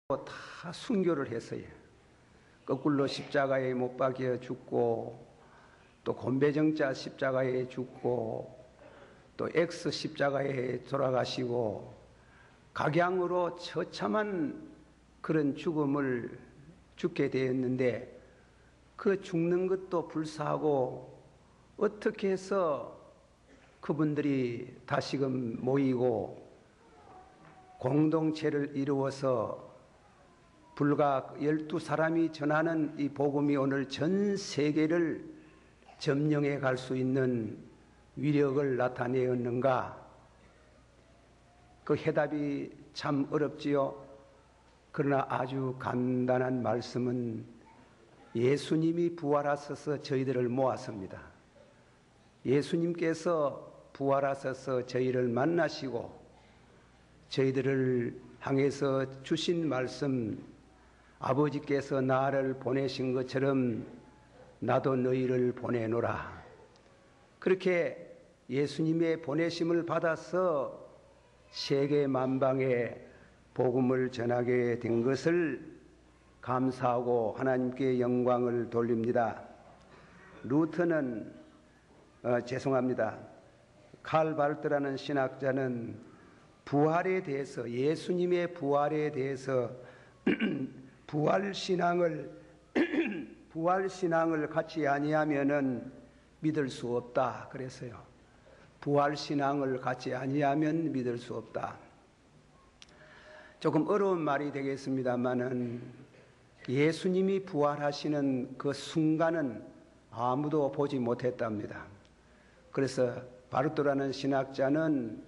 다 순교를 했어요. 거꾸로 십자가에 못 박혀 죽고, 또 곤배정자 십자가에 죽고, 또 X 십자가에 돌아가시고, 각양으로 처참한 그런 죽음을 죽게 되었는데, 그 죽는 것도 불사하고 어떻게 해서 그분들이 다시금 모이고 공동체를 이루어서 불과 12사람이 전하는 이 복음이 오늘 전 세계를 점령해 갈 수 있는 위력을 나타내었는가? 그 해답이 참 어렵지요. 그러나 아주 간단한 말씀은 예수님이 부활하셔서 저희들을 모았습니다. 예수님께서 부활하셔서 저희를 만나시고 저희들을 향해서 주신 말씀, 아버지께서 나를 보내신 것처럼 나도 너희를 보내노라. 그렇게 예수님의 보내심을 받아서 세계 만방에 복음을 전하게 된 것을 감사하고 하나님께 영광을 돌립니다. 루터는 죄송합니다. 칼 발트라는 신학자는 부활에 대해서, 예수님의 부활에 대해서 부활신앙을 갖지 아니하면은 믿을 수 없다 그랬어요. 부활신앙을 갖지 아니하면 믿을 수 없다. 조금 어려운 말이 되겠습니다만은 예수님이 부활하시는 그 순간은 아무도 보지 못했답니다. 그래서 바르토라는 신학자는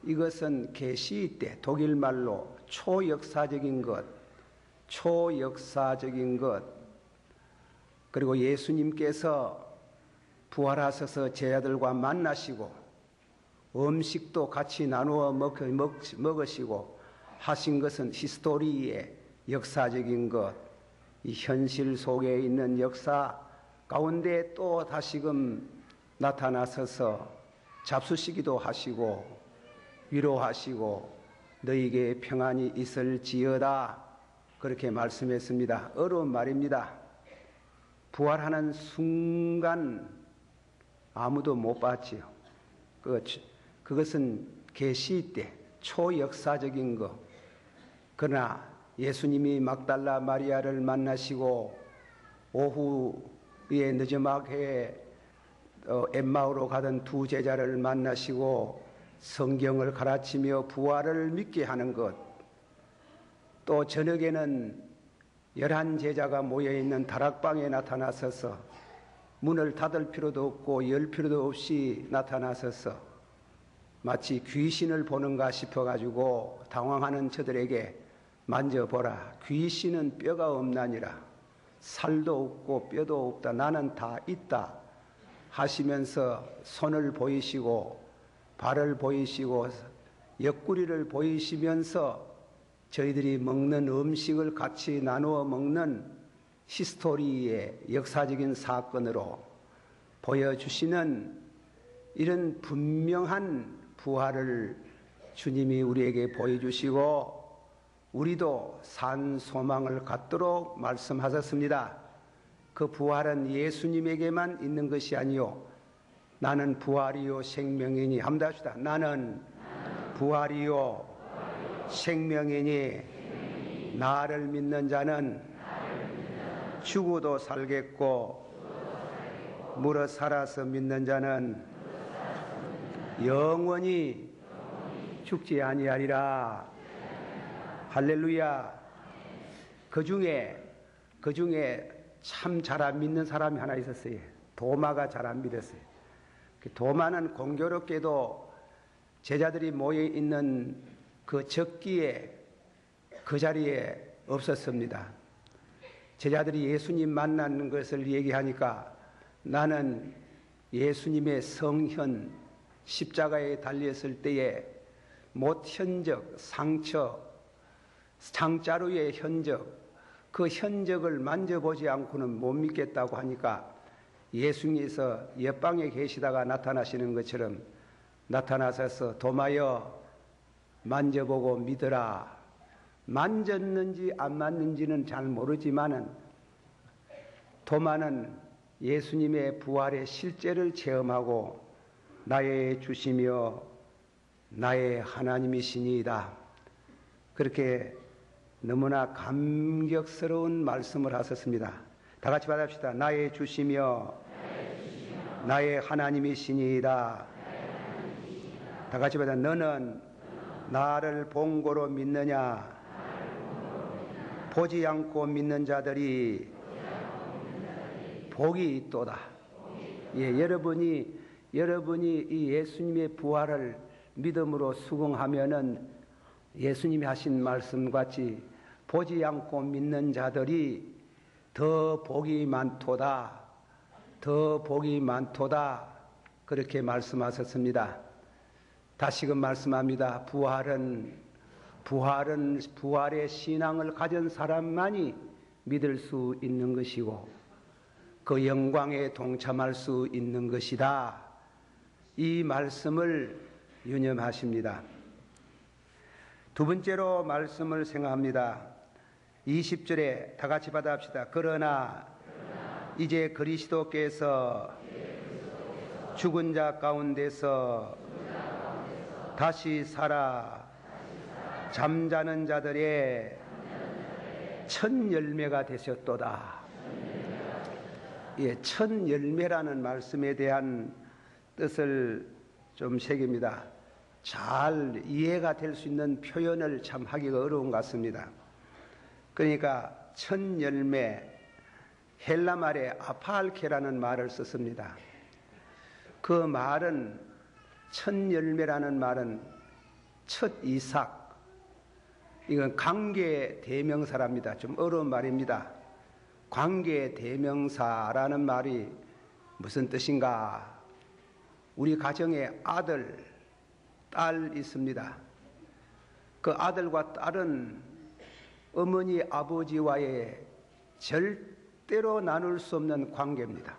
이것은 계시 때 독일 말로 초역사적인 것, 그리고 예수님께서 부활하셔서 제자들과 만나시고 음식도 같이 나누어 먹으시고 하신 것은 히스토리의 역사적인 것, 이 현실 속에 있는 역사 가운데 또 다시금 나타나셔서 잡수시기도 하시고 위로하시고 너희에게 평안이 있을지어다 그렇게 말씀했습니다. 어려운 말입니다. 부활하는 순간 아무도 못 봤지요. 그것은 계시 때 초역사적인 것. 그러나 예수님이 막달라 마리아를 만나시고 오후에 늦음하게 엠마오로 가던 두 제자를 만나시고 성경을 가르치며 부활을 믿게 하는 것, 또 저녁에는 11제자가 모여있는 다락방에 나타나셔서 문을 닫을 필요도 없고 열 필요도 없이 나타나셔서 마치 귀신을 보는가 싶어가지고 당황하는 저들에게 만져보라. 귀신은 뼈가 없나니라. 살도 없고 뼈도 없다. 나는 다 있다. 하시면서 손을 보이시고 발을 보이시고 옆구리를 보이시면서 저희들이 먹는 음식을 같이 나누어 먹는 히스토리의 역사적인 사건으로 보여주시는 이런 분명한 부활을 주님이 우리에게 보여주시고 우리도 산 소망을 갖도록 말씀하셨습니다. 그 부활은 예수님에게만 있는 것이 아니요 나는 부활이요 생명이니 한번 합시다. 나는 부활이요 생명이니 나를 믿는 자는 죽어도 살겠고 물어 살아서 믿는 자는 영원히 죽지 아니하리라. 할렐루야. 그 중에 참 잘 안 믿는 사람이 하나 있었어요. 도마가 잘 안 믿었어요. 도마는 공교롭게도 제자들이 모여 있는 그 적기에 그 자리에 없었습니다. 제자들이 예수님 만나는 것을 얘기하니까 나는 예수님의 성현 십자가에 달렸을 때에 못 현적, 상처, 상자루의 현적, 그 현적을 만져보지 않고는 못 믿겠다고 하니까 예수님께서 옆방에 계시다가 나타나시는 것처럼 나타나셔서 도마여 만져보고 믿어라. 만졌는지 안 만졌는지는 잘 모르지만은 도마는 예수님의 부활의 실제를 체험하고 나의 주시며 나의 하나님이시니이다. 그렇게 너무나 감격스러운 말씀을 하셨습니다. 다 같이 받읍시다. 나의 주시며 나의 하나님이시니이다. 다 같이 받아. 너는 나를 본고로 믿느냐? 보지 않고 믿는 자들이 복이 있도다. 예, 여러분이 이 예수님의 부활을 믿음으로 수긍하면은 예수님이 하신 말씀 같이 보지 않고 믿는 자들이 더 복이 많도다. 더 복이 많도다. 그렇게 말씀하셨습니다. 다시금 말씀합니다. 부활의 신앙을 가진 사람만이 믿을 수 있는 것이고 그 영광에 동참할 수 있는 것이다. 이 말씀을 유념하십니다. 두 번째로 말씀을 생각합니다. 20절에 다 같이 받아합시다. 그러나 이제 그리스도께서 죽은 자 가운데서 다시 살아 잠자는 자들의 첫 열매가 되셨도다. 예, 첫 열매라는 말씀에 대한 뜻을 좀 새깁니다. 잘 이해가 될 수 있는 표현을 참 하기가 어려운 것 같습니다. 그러니까 첫 열매, 헬라 말에 아팔케라는 말을 썼습니다. 그 말은 첫 열매라는 말은 첫 이삭, 이건 관계 대명사랍니다. 좀 어려운 말입니다. 관계 대명사라는 말이 무슨 뜻인가? 우리 가정에 아들, 딸 있습니다. 그 아들과 딸은 어머니, 아버지와의 절대로 나눌 수 없는 관계입니다.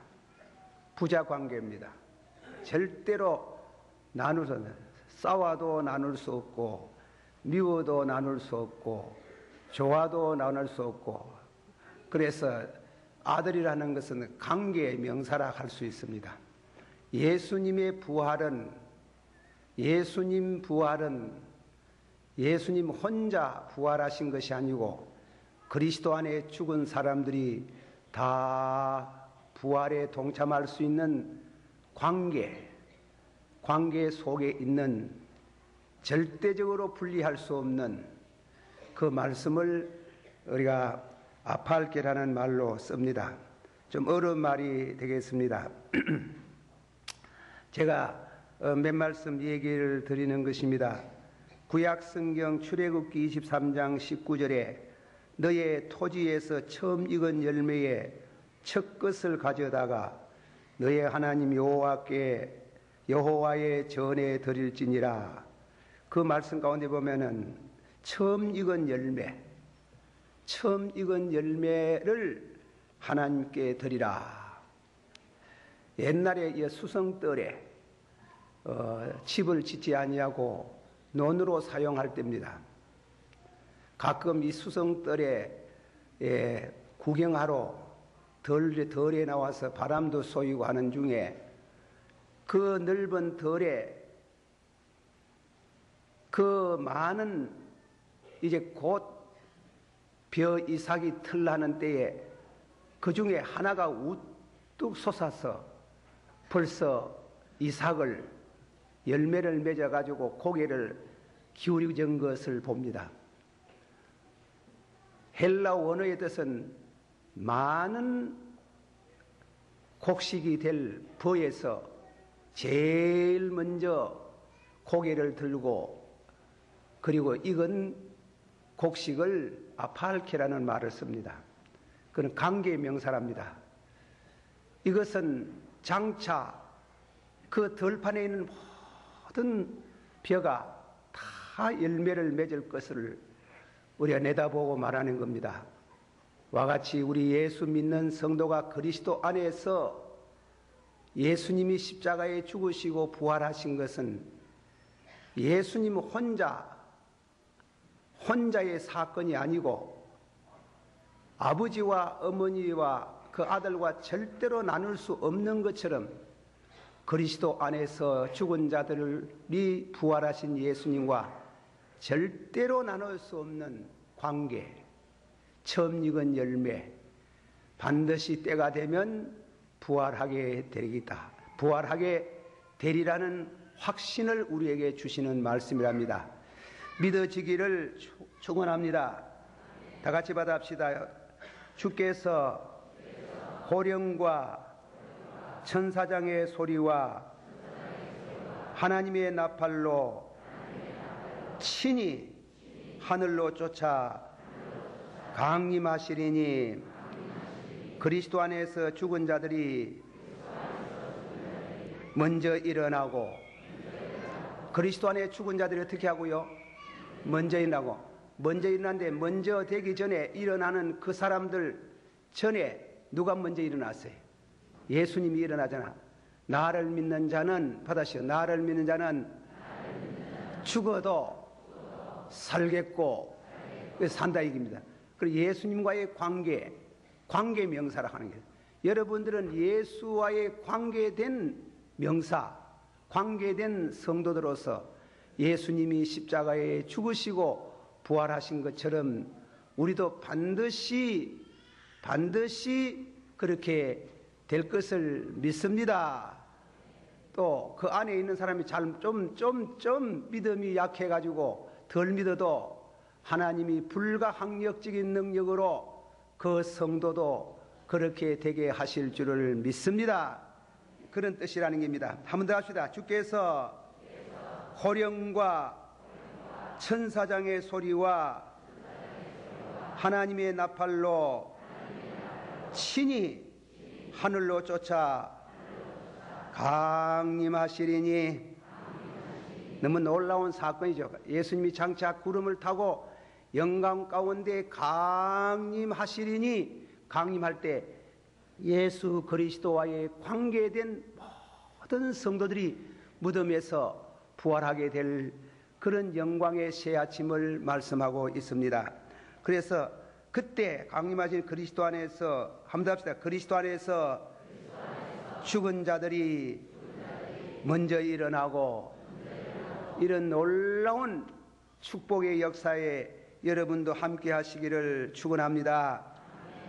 부자 관계입니다. 절대로 나눌 수 없는, 싸워도 나눌 수 없고 미워도 나눌 수 없고 좋아도 나눌 수 없고, 그래서 아들이라는 것은 관계의 명사라 할 수 있습니다. 예수님의 부활은, 예수님 혼자 부활하신 것이 아니고 그리스도 안에 죽은 사람들이 다 부활에 동참할 수 있는 관계 속에 있는, 절대적으로 분리할 수 없는 그 말씀을 우리가 아팔게라는 말로 씁니다. 좀 어려운 말이 되겠습니다. 제가 몇 말씀 얘기를 드리는 것입니다. 구약성경 출애굽기 23장 19절에 너의 토지에서 처음 익은 열매의 첫 것을 가져다가 너의 하나님 여호와의 전에 드릴지니라. 그 말씀 가운데 보면은 처음 익은 열매를 하나님께 드리라. 옛날에 수성떨에 집을 짓지 아니하고 논으로 사용할 때입니다. 가끔 이 수성떨에 구경하러 덜에 나와서 바람도 쏘이고 하는 중에 그 넓은 덜에 그 많은 이제 곧 벼 이삭이 틀나는 때에 그 중에 하나가 우뚝 솟아서 벌써 이삭을 열매를 맺어가지고 고개를 기울이는 것을 봅니다. 헬라 원어의 뜻은 많은 곡식이 될 버에서 제일 먼저 고개를 들고, 그리고 익은 곡식을 아팔케라는 말을 씁니다. 그는 관계 명사랍니다. 이것은 장차 그 들판에 있는 모든 벼가 다 열매를 맺을 것을 우리가 내다보고 말하는 겁니다. 와 같이 우리 예수 믿는 성도가 그리스도 안에서 예수님이 십자가에 죽으시고 부활하신 것은 예수님 혼자의 사건이 아니고 아버지와 어머니와 그 아들과 절대로 나눌 수 없는 것처럼 그리스도 안에서 죽은 자들이 부활하신 예수님과 절대로 나눌 수 없는 관계, 처음 익은 열매, 반드시 때가 되면 부활하게 되리다. 부활하게 되리라는 확신을 우리에게 주시는 말씀이랍니다. 믿어지기를 축원합니다. 다 같이 받아합시다. 주께서 호령과 천사장의 소리와 하나님의 나팔로 친히 하늘로 쫓아 강림하시리니 그리스도 안에서 죽은 자들이 먼저 일어나고, 그리스도 안에 죽은 자들이 어떻게 하고요? 먼저 일어나고, 먼저 일어나는데 먼저 되기 전에 일어나는 그 사람들 전에 누가 먼저 일어났어요? 예수님이 일어나잖아. 나를 믿는 자는, 받아시오, 나를 믿는 자는 죽어도 살겠고 산다 이깁니다. 그리고 예수님과의 관계 명사라 하는 게, 여러분들은 예수와의 관계된 명사, 관계된 성도들로서 예수님이 십자가에 죽으시고 부활하신 것처럼 우리도 반드시 그렇게 될 것을 믿습니다. 또 그 안에 있는 사람이 좀 믿음이 약해가지고 덜 믿어도 하나님이 불가항력적인 능력으로 그 성도도 그렇게 되게 하실 줄을 믿습니다. 그런 뜻이라는 겁니다. 한 번 더 합시다. 주께서 호령과 천사장의 소리와 하나님의 나팔로 친히 하늘로 쫓아 강림하시리니, 너무 놀라운 사건이죠. 예수님이 장차 구름을 타고 영광 가운데 강림하시리니, 강림할 때 예수 그리스도와의 관계된 모든 성도들이 무덤에서 부활하게 될 그런 영광의 새 아침을 말씀하고 있습니다. 그래서 그때 강림하신 그리스도 안에서, 한번 합시다. 그리스도 안에서 죽은 자들이 먼저 일어나고, 이런 놀라운 축복의 역사에 여러분도 함께 하시기를 축원합니다.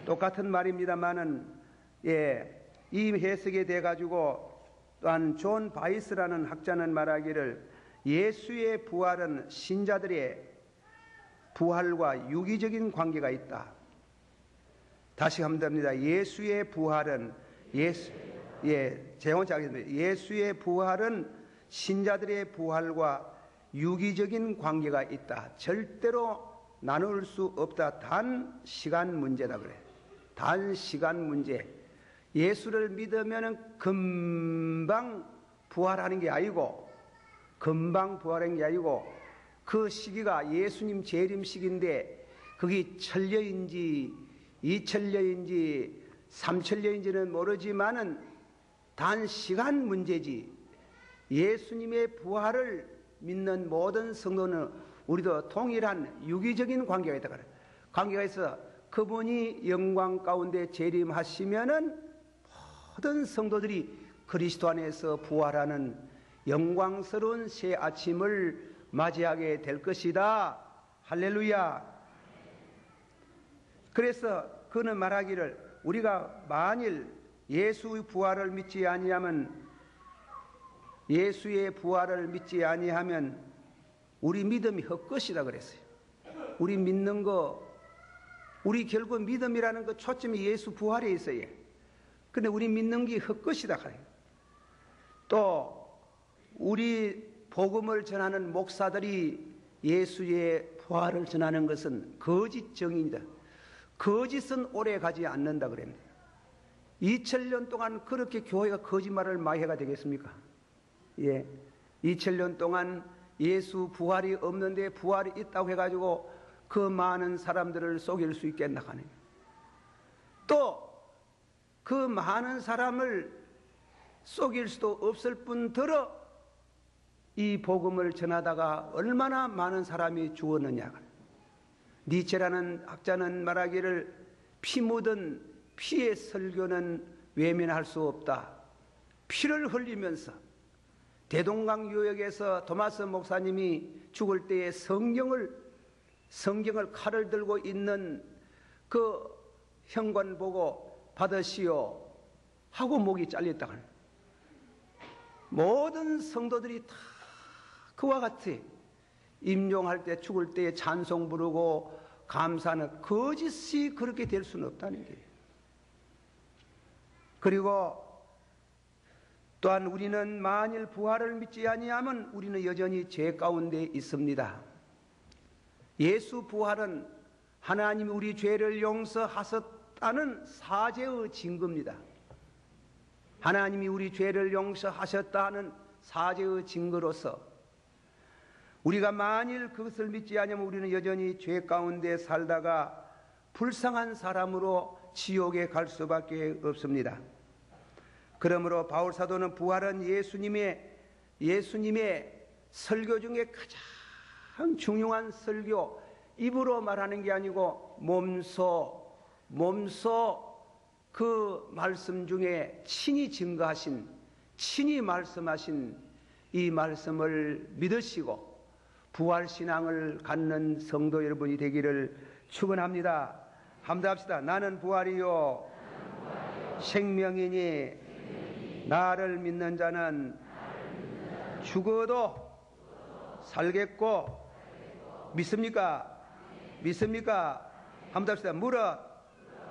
똑같은 말입니다만은, 이 해석에 대해 가지고 또한 존 바이스라는 학자는 말하기를, 예수의 부활은 신자들의 부활과 유기적인 관계가 있다. 다시 한번 합니다. 예수의 부활은 예수의 부활은 신자들의 부활과 유기적인 관계가 있다. 절대로 나눌 수 없다. 단 시간 문제다 그래. 단 시간 문제. 예수를 믿으면 금방 부활하는 게 아니고, 그 시기가 예수님 재림 시기인데 그게 천년인지 2000년인지 3000년인지는 모르지만은 단 시간 문제지. 예수님의 부활을 믿는 모든 성도는 우리도 동일한 유기적인 관계가 있다 그래. 관계가 있어 그분이 영광 가운데 재림하시면은 모든 성도들이 그리스도 안에서 부활하는 영광스러운 새 아침을 맞이하게 될 것이다. 할렐루야. 그래서 그는 말하기를, 우리가 만일 예수의 부활을 믿지 아니하면, 우리 믿음이 헛것이다 그랬어요. 우리 믿는 거, 우리 결국 믿음이라는 거 초점이 예수 부활에 있어요. 근데 우리 믿는 게 헛것이다 그래요. 또 우리 복음을 전하는 목사들이 예수의 부활을 전하는 것은 거짓 정의이다. 거짓은 오래 가지 않는다 그럽니다. 2000년 동안 그렇게 교회가 거짓말을 많이 해가 되겠습니까? 2000년 동안 예수 부활이 없는데 부활이 있다고 해가지고 그 많은 사람들을 속일 수 있겠나 하네. 또 그 많은 사람을 속일 수도 없을 뿐더러 이 복음을 전하다가 얼마나 많은 사람이 죽었느냐. 니체라는 학자는 말하기를 피 묻은 피의 설교는 외면할 수 없다. 피를 흘리면서 대동강 유역에서 토마스 목사님이 죽을 때에 성경을 칼을 들고 있는 그 현관 보고 받으시오 하고 목이 잘렸다. 모든 성도들이 다 그와 같이 임종할 때 죽을 때에 찬송 부르고 감사하는 거짓이 그렇게 될 수는 없다는 거예요. 그리고 또한 우리는 만일 부활을 믿지 아니하면 우리는 여전히 죄 가운데 있습니다. 예수 부활은 하나님이 우리 죄를 용서하셨다는 사죄의 증거입니다. 하나님이 우리 죄를 용서하셨다는 사죄의 증거로서 우리가 만일 그것을 믿지 않으면 우리는 여전히 죄 가운데 살다가 불쌍한 사람으로 지옥에 갈 수밖에 없습니다. 그러므로 바울 사도는 부활은 예수님의 설교 중에 가장 중요한 설교, 입으로 말하는 게 아니고 몸소 그 말씀 중에 친히 증거하신, 친히 말씀하신 이 말씀을 믿으시고 부활신앙을 갖는 성도 여러분이 되기를 축원합니다. 함도합시다. 나는 부활이요 생명이니 나를 믿는 자는 죽어도 살겠고 믿습니까? 믿습니까? 함도합시다. 무릇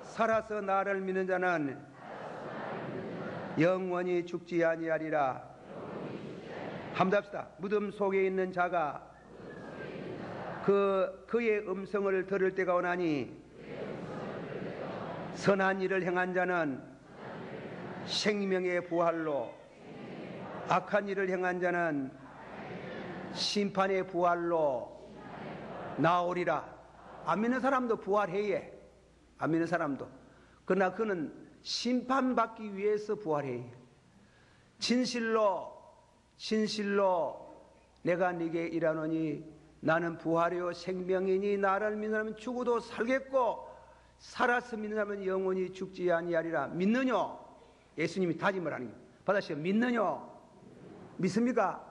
살아서 나를 믿는 자는 영원히 죽지 아니하리라. 함도합시다. 무덤 속에 있는 자가 그의 음성을 들을 때가 오나니 선한 일을 행한 자는 생명의 부활로, 악한 일을 행한 자는 심판의 부활로 나오리라. 안 믿는 사람도 부활해. 안 믿는 사람도. 그러나 그는 심판받기 위해서 부활해. 진실로 내가 네게 이르노니 나는 부활이요 생명이니 나를 믿는 사람은 죽어도 살겠고 살아서 믿는 사람은 영원히 죽지 아니하리라. 믿느냐? 예수님이 다짐을 하는 거예요. 받아시오. 믿느냐? 믿습니까?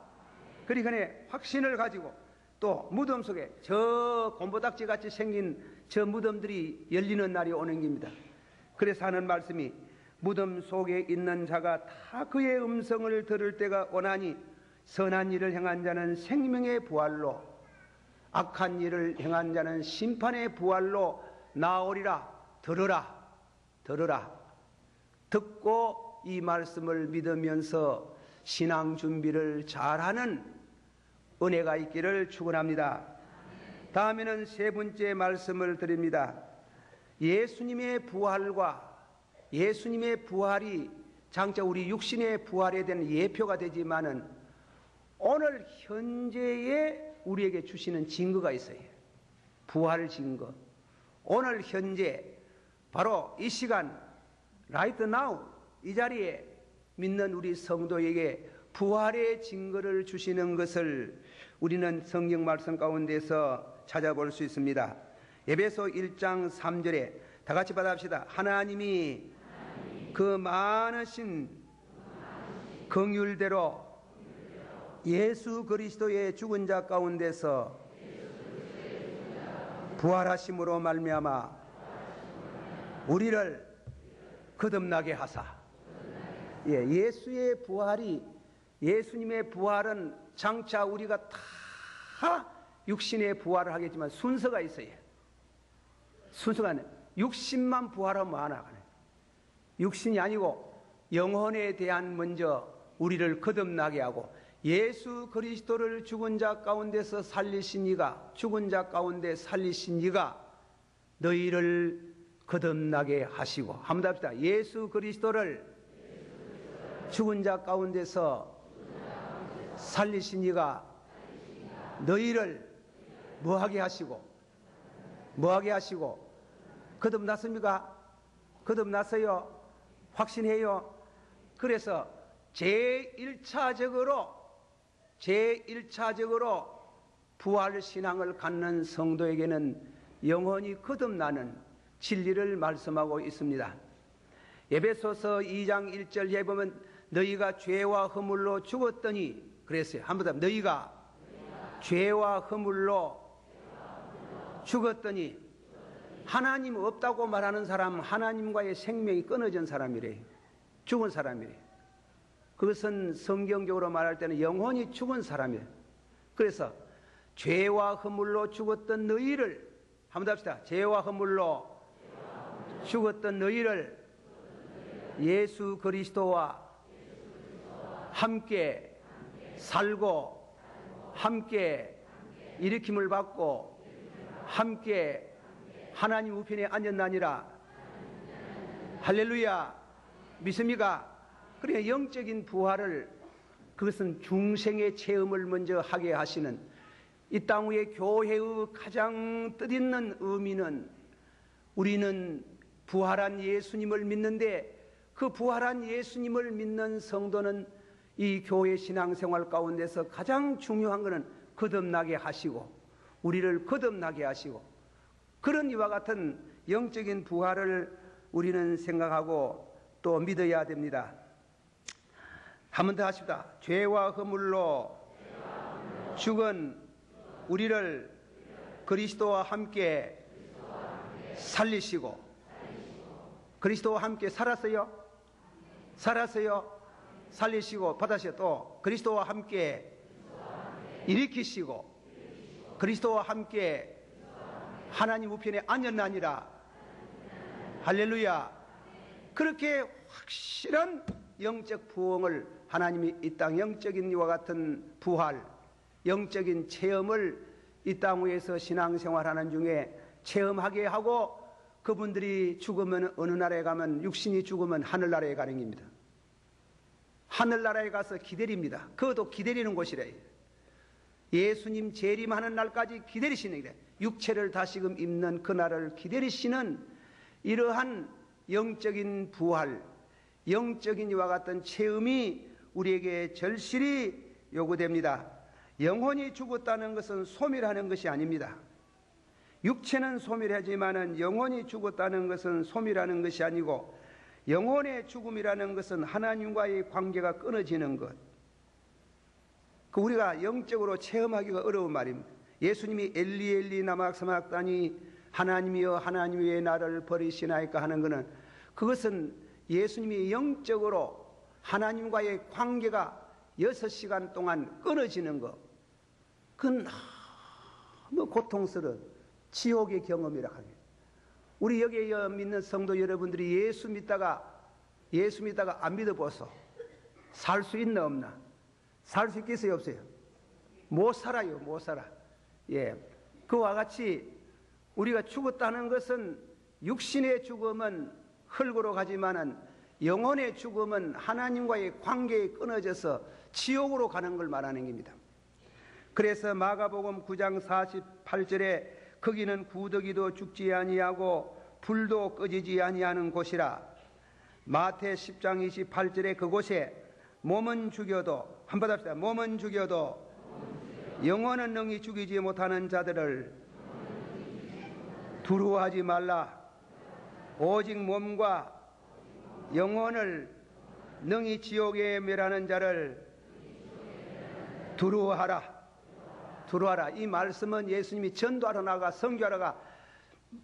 그러니까 확신을 가지고 또 무덤 속에 저 곰보닥지 같이 생긴 저 무덤들이 열리는 날이 오는 겁니다. 그래서 하는 말씀이 무덤 속에 있는 자가 다 그의 음성을 들을 때가 오나니 선한 일을 행한 자는 생명의 부활로, 악한 일을 행한 자는 심판의 부활로 나오리라. 들으라. 듣고 이 말씀을 믿으면서 신앙 준비를 잘하는 은혜가 있기를 축원합니다. 다음에는 세 번째 말씀을 드립니다. 예수님의 부활과 예수님의 부활이 장차 우리 육신의 부활에 대한 예표가 되지만은 오늘 현재에 우리에게 주시는 증거가 있어요. 부활 증거. 오늘 현재 바로 이 시간 right now 이 자리에 믿는 우리 성도에게 부활의 증거를 주시는 것을 우리는 성경 말씀 가운데서 찾아볼 수 있습니다. 에베소 1장 3절에 다 같이 받아봅시다. 하나님이 그 많으신 긍휼대로 예수 그리스도의 죽은 자 가운데서 부활하심으로 말미암아 우리를 거듭나게 하사. 예수의 부활이, 예수님의 부활은 장차 우리가 다 육신의 부활을 하겠지만 순서가 있어요. 순서가 육신만 부활하면 안 하거든요. 육신이 아니고 영혼에 대한 먼저 우리를 거듭나게 하고 예수 그리스도를 죽은 자 가운데서 살리신 이가, 죽은 자 가운데 살리신 이가 너희를 거듭나게 하시고. 한번 합시다. 예수 그리스도를 죽은 자 가운데서 살리신 이가 너희를 뭐하게 하시고 거듭났습니까? 거듭났어요? 확신해요? 그래서 제1차적으로 부활신앙을 갖는 성도에게는 영원히 거듭나는 진리를 말씀하고 있습니다. 에베소서 2장 1절에 보면 너희가 죄와 허물로 죽었더니 그랬어요. 한번 더 너희가 죄와 허물로 죽었더니 하나님 없다고 말하는 사람은 하나님과의 생명이 끊어진 사람이래요. 죽은 사람이래요. 그것은 성경적으로 말할 때는 영혼이 죽은 사람이에요. 그래서 죄와 허물로 죽었던 너희를 한번 더 합시다. 죄와 허물로 죽었던 너희를 예수 그리스도와 함께 살고 함께 일으킴을 받고 함께 하나님 우편에 앉았나니라. 할렐루야. 믿습니까? 그러니까 영적인 부활을 그것은 중생의 체험을 먼저 하게 하시는 이 땅 위의 교회의 가장 뜻있는 의미는 우리는 부활한 예수님을 믿는데 그 부활한 예수님을 믿는 성도는 이 교회 신앙생활 가운데서 가장 중요한 것은 거듭나게 하시고 우리를 거듭나게 하시고 그런 이와 같은 영적인 부활을 우리는 생각하고 또 믿어야 됩니다. 한 번 더 하십시다. 죄와 허물로 죽은 우리를 그리스도와 함께 살리시고 그리스도와 함께 살았어요? 살리시고 받으시고 또 그리스도와 함께 일으키시고 그리스도와 함께 하나님 우편에 앉았나니라. 할렐루야. 그렇게 확실한 영적 부흥을 하나님이 이 땅 영적인 이와 같은 부활 영적인 체험을 이 땅 위에서 신앙생활하는 중에 체험하게 하고 그분들이 죽으면 어느 나라에 가면 육신이 죽으면 하늘나라에 가는 겁니다. 하늘나라에 가서 기다립니다. 그것도 기다리는 곳이래요. 예수님 재림하는 날까지 기다리시는 게 육체를 다시금 입는 그날을 기다리시는 이러한 영적인 부활 영적인 이와 같은 체험이 우리에게 절실히 요구됩니다. 영혼이 죽었다는 것은 소멸하는 것이 아닙니다. 육체는 소멸하지만은 영혼이 죽었다는 것은 소멸하는 것이 아니고 영혼의 죽음이라는 것은 하나님과의 관계가 끊어지는 것. 그 우리가 영적으로 체험하기가 어려운 말입니다. 예수님이 엘리 엘리 라마 사박다니 하나님이여 하나님 왜 나를 버리시나이까 하는 것은 그것은 예수님이 영적으로 하나님과의 관계가 6시간 동안 끊어지는 것. 그건 너무 고통스러운 지옥의 경험이라 하게. 우리 여기에 믿는 성도 여러분들이 예수 믿다가 안 믿어보소. 살 수 있나 없나? 살 수 있겠어요 없어요? 못 살아요. 못 살아. 예, 그와 같이 우리가 죽었다는 것은 육신의 죽음은 흙으로 가지만은 영혼의 죽음은 하나님과의 관계에 끊어져서 지옥으로 가는 걸 말하는 겁니다. 그래서 마가복음 9장 48절에 거기는 구더기도 죽지 아니하고 불도 꺼지지 아니하는 곳이라. 마태 10장 28절에 그곳에 몸은 죽여도 한번 합시다. 몸은 죽여도 영혼은 능히 죽이지 못하는 자들을 두려워하지 말라. 오직 몸과 영혼을 능히 지옥에 멸하는 자를 두려워하라. 이 말씀은 예수님이 전도하러 나가 선교하러 가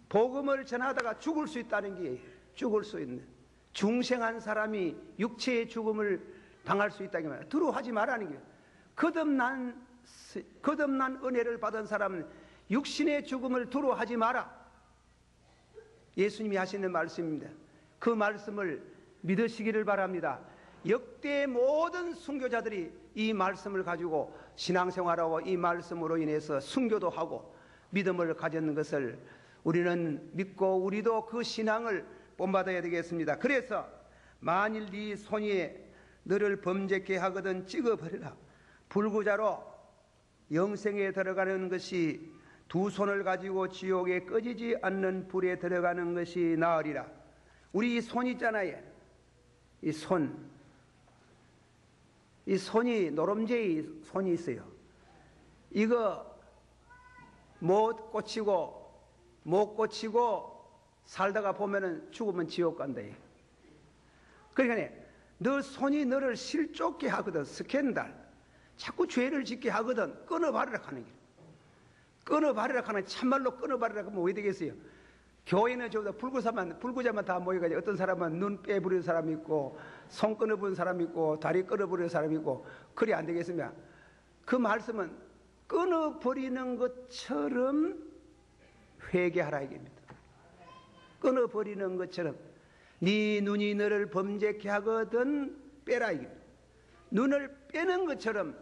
복음을 전하다가 죽을 수 있다는 게 죽을 수 있는 중생한 사람이 육체의 죽음을 당할 수 있다는 게 두려워하지 말라는 게 거듭난 은혜를 받은 사람은 육신의 죽음을 두려워하지 마라. 예수님이 하시는 말씀입니다. 그 말씀을 믿으시기를 바랍니다. 역대 모든 순교자들이 이 말씀을 가지고 신앙생활하고 이 말씀으로 인해서 순교도 하고 믿음을 가졌는 것을 우리는 믿고 우리도 그 신앙을 본받아야 되겠습니다. 그래서 만일 네 손이 너를 범죄케 하거든 찍어버리라. 불구자로 영생에 들어가는 것이 두 손을 가지고 지옥에 꺼지지 않는 불에 들어가는 것이 나으리라. 우리 이 손 있잖아요. 이 손이 노름제의 손이 있어요. 이거 못 꽂히고 못 고치고 살다가 보면은 죽으면 지옥 간다. 그러니까 너 손이 너를 실족게 하거든. 스캔들. 자꾸 죄를 짓게 하거든. 끊어버리라 하는 길. 끊어버리라 하는, 참말로 끊어버리라 하면 왜 되겠어요? 교회는 저보다 불구자만 다 모여가지고 어떤 사람은 눈 빼버리는 사람이 있고 손 끊어버리는 사람이 있고 다리 끊어버리는 사람이 있고 그래 안 되겠습니까? 그 말씀은 끊어버리는 것처럼 회개하라 이겁니다. 끊어버리는 것처럼 네 눈이 너를 범죄케 하거든 빼라 이겁니다. 눈을 빼는 것처럼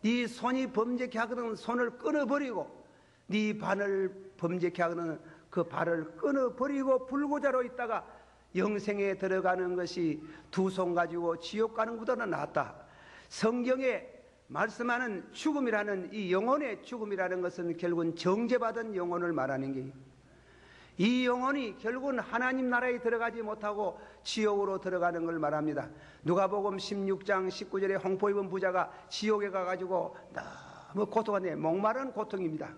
네 손이 범죄케 하거든 손을 끊어버리고 네 발을 범죄케 하거든 그 발을 끊어버리고 불구자로 있다가 영생에 들어가는 것이 두 손 가지고 지옥 가는 것보다 낫다. 성경에 말씀하는 죽음이라는 이 영혼의 죽음이라는 것은 결국은 정죄받은 영혼을 말하는 게, 이 영혼이 결국은 하나님 나라에 들어가지 못하고 지옥으로 들어가는 걸 말합니다. 누가복음 16장 19절에 홍포 입은 부자가 지옥에 가가지고 너무 고통하네. 목마른 고통입니다.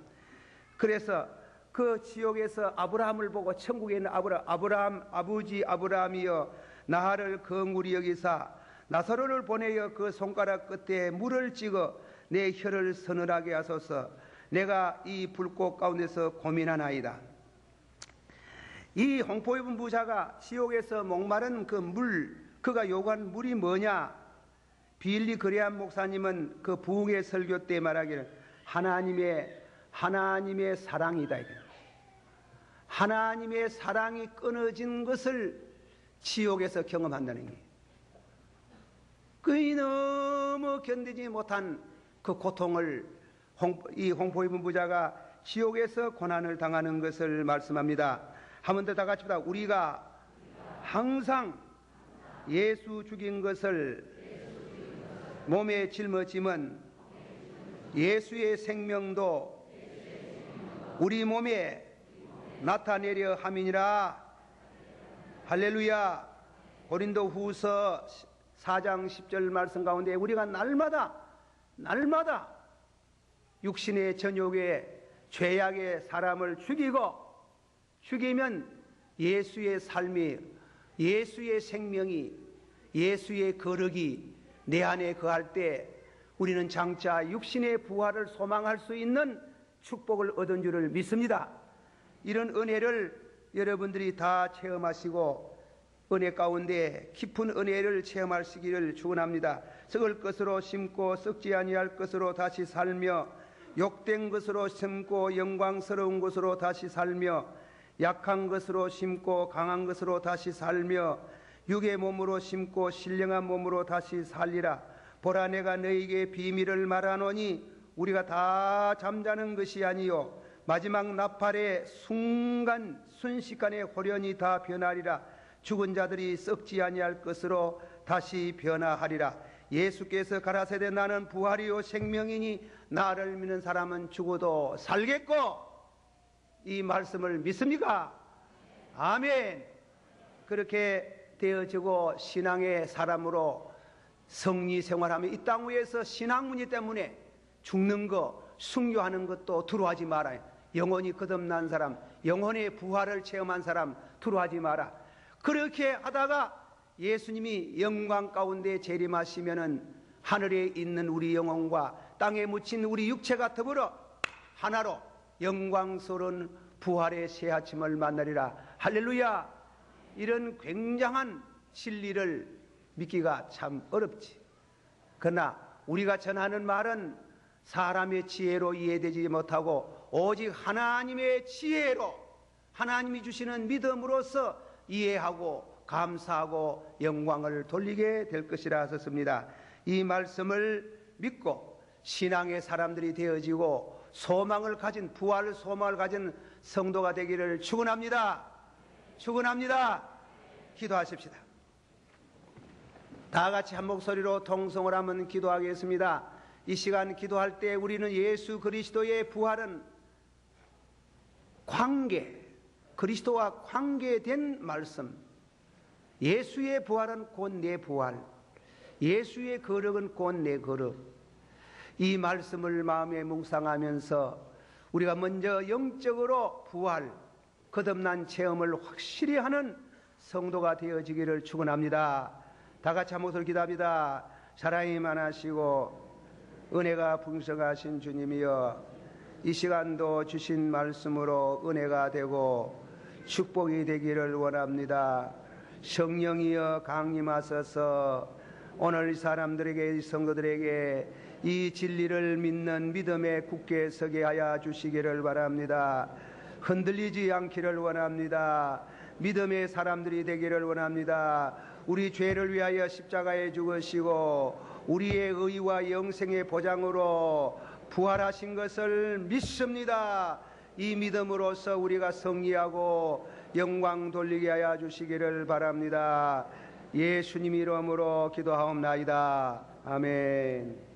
그래서 그 지옥에서 아브라함을 보고 천국에 있는 아브라함 아버지 아브라함이여 나를 긍휼히 여기사 나사로를 보내어 그 손가락 끝에 물을 찍어 내 혀를 서늘하게 하소서. 내가 이 불꽃 가운데서 고민하나이다. 이 홍포 입은 부자가 지옥에서 목마른 그 물, 그가 요구한 물이 뭐냐? 빌리 그레암 목사님은 그 부흥의 설교 때 말하기를 하나님의 사랑이다. 하나님의 사랑이 끊어진 것을 지옥에서 경험한다는 게, 그이 너무 견디지 못한 그 고통을 이 홍포 입은 부자가 지옥에서 고난을 당하는 것을 말씀합니다. 한 번 더 다 같이 보다. 우리가 항상 예수 죽인 것을 몸에 짊어짐은 예수의 생명도 우리 몸에 나타내려 함이니라. 할렐루야. 고린도 후서 4장 10절 말씀 가운데 우리가 날마다 육신의 전욕에 죄악의 사람을 죽이면 예수의 삶이, 예수의 생명이, 예수의 거룩이 내 안에 거할 때 우리는 장차 육신의 부활을 소망할 수 있는 축복을 얻은 줄을 믿습니다. 이런 은혜를 여러분들이 다 체험하시고 은혜 가운데 깊은 은혜를 체험하시기를 축원합니다. 썩을 것으로 심고 썩지 아니할 것으로 다시 살며 욕된 것으로 심고 영광스러운 것으로 다시 살며 약한 것으로 심고 강한 것으로 다시 살며 육의 몸으로 심고 신령한 몸으로 다시 살리라. 보라 내가 너희에게 비밀을 말하노니 우리가 다 잠자는 것이 아니요 마지막 나팔의 순식간에 홀연히 다 변하리라. 죽은 자들이 썩지 아니할 것으로 다시 변화하리라. 예수께서 가라사대 나는 부활이요 생명이니 나를 믿는 사람은 죽어도 살겠고, 이 말씀을 믿습니까? 아멘. 그렇게 되어지고 신앙의 사람으로 성리 생활하며 이 땅 위에서 신앙문제 때문에 죽는 거, 순교하는 것도 두려워하지 마라. 영혼이 거듭난 사람, 영혼의 부활을 체험한 사람 두려워하지 마라. 그렇게 하다가 예수님이 영광 가운데 재림하시면은 하늘에 있는 우리 영혼과 땅에 묻힌 우리 육체가 더불어 하나로 영광스러운 부활의 새 아침을 만나리라. 할렐루야. 이런 굉장한 진리를 믿기가 참 어렵지. 그러나 우리가 전하는 말은 사람의 지혜로 이해되지 못하고 오직 하나님의 지혜로, 하나님이 주시는 믿음으로써 이해하고 감사하고 영광을 돌리게 될 것이라 하셨습니다. 이 말씀을 믿고 신앙의 사람들이 되어지고 소망을 가진, 부활 소망을 가진 성도가 되기를 축원합니다. 축원합니다. 기도하십시다. 다 같이 한 목소리로 통성을 하면 기도하겠습니다. 이 시간 기도할 때 우리는 예수 그리스도의 부활은 관계, 그리스도와 관계된 말씀, 예수의 부활은 곧 내 부활, 예수의 거룩은 곧 내 거룩, 이 말씀을 마음에 묵상하면서 우리가 먼저 영적으로 부활, 거듭난 체험을 확실히 하는 성도가 되어지기를 축원합니다. 다 같이 한 목소리 기도합니다. 사랑이 많으시고 은혜가 풍성하신 주님이여, 이 시간도 주신 말씀으로 은혜가 되고 축복이 되기를 원합니다. 성령이여 강림하소서 오늘 사람들에게, 이 성도들에게 이 진리를 믿는 믿음에 굳게 서게 하여 주시기를 바랍니다. 흔들리지 않기를 원합니다. 믿음의 사람들이 되기를 원합니다. 우리 죄를 위하여 십자가에 죽으시고 우리의 의와 영생의 보장으로 부활하신 것을 믿습니다. 이 믿음으로써 우리가 승리하고 영광 돌리게 하여 주시기를 바랍니다. 예수님 이름으로 기도하옵나이다. 아멘.